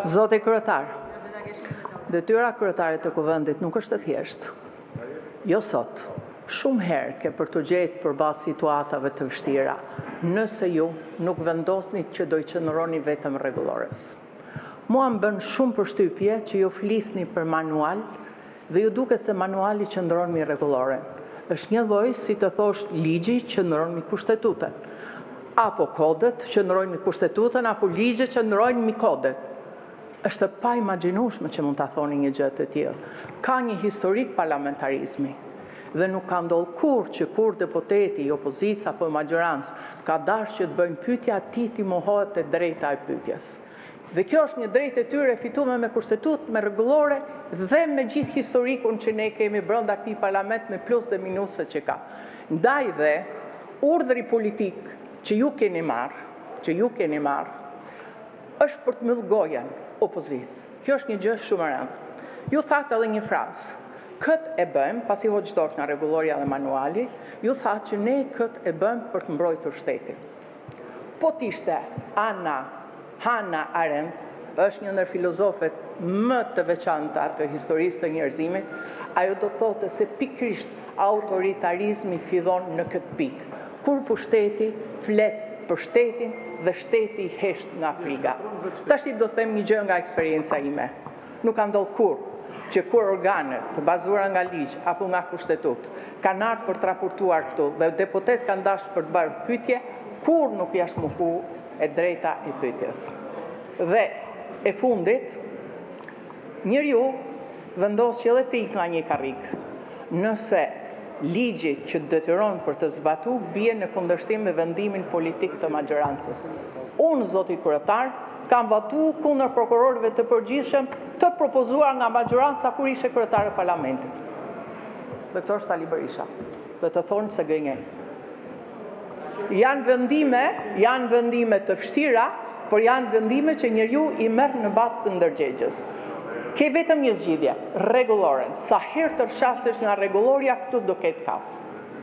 Zoti kryetar, detyra kryetarit të Kuvendit nuk është e thjeshtë. Jo sot. Shumë herë ke për të gjetë përballë situatave të vështira, nëse ju nuk vendosni që do i qëndroni vetëm rregullores. Mua më bën shumë përshtypje që ju flisni për manual dhe ju duket se manuali qëndron mi rregulloren. Është një lloj si të thosh ligji qëndron mi kushtetutën, apo kodet qëndrojnë mi kushtetutën, apo ligjet qëndrojnë mi kodet. Është pa imagjinueshme që mund ta thoni një gjë të tillë. Ka një historik parlamentarizmi. Dhe nuk ka ndodhur kur që kur deputeti, opozicë apo majorancë ka dashur që të bëjnë pyetje atij ti mohohet e drejta e pyetjes. Dhe kjo është një drejtë e tyre fituar me kushtetutë, me rregullore dhe me gjithë historikun që ne kemi brenda këtij parlament me plus dhe minuse që ka. Ndaj dhe urdhri politik që ju keni marrë, është për të mbyllur gojen opozicës. Kjo është një gjë shumë e rëndë. Ju thatë edhe një frazë. Këtë e bëjmë, pasi hoqëdort nga rregulloria dhe manuali, ju thatë që ne këtë e bëjmë për të mbrojtur shtetin. Po t'ishte Hannah Arendt, është një ndër filozofet më të veçanta të historisë të njerëzimit, ajo do thotë se pikërisht autoritarizmi fillon në këtë pikë, kur pushteti flet për shtetin dhe shteti hesht nga friga. Tash do them një gjë nga eksperjenca ime. Nuk ka ndodhur kur që kur organet të bazuara nga ligj apo nga kushtetutë kanë ardhur për të raportuar këtu dhe deputet kanë dashur për të bërë pyetje, kur nuk jashtë mohu e drejta e pyetjes. Dhe e fundit, njeriu vendos që edhe të ikë nga një karrik. Nëse ligji që detyron për të zbatuar bie në kundërshtim me vendimin politik të majorancës. Unë, zoti kryetar, kam votuar kundër prokurorëve të përgjithshëm të propozuar nga majoranca kur ishte kryetar e parlamentit. Doktor Sali Berisha, dhe të thonë se gënjej. Janë vendime të vështira, por janë vendime që njeriu i merr në bazë të ndërgjegjes. Ke vetëm një zgjidhje, rregulloren. Sa herë të rrshasësh nga rregulloria, këtu do ketë kaos.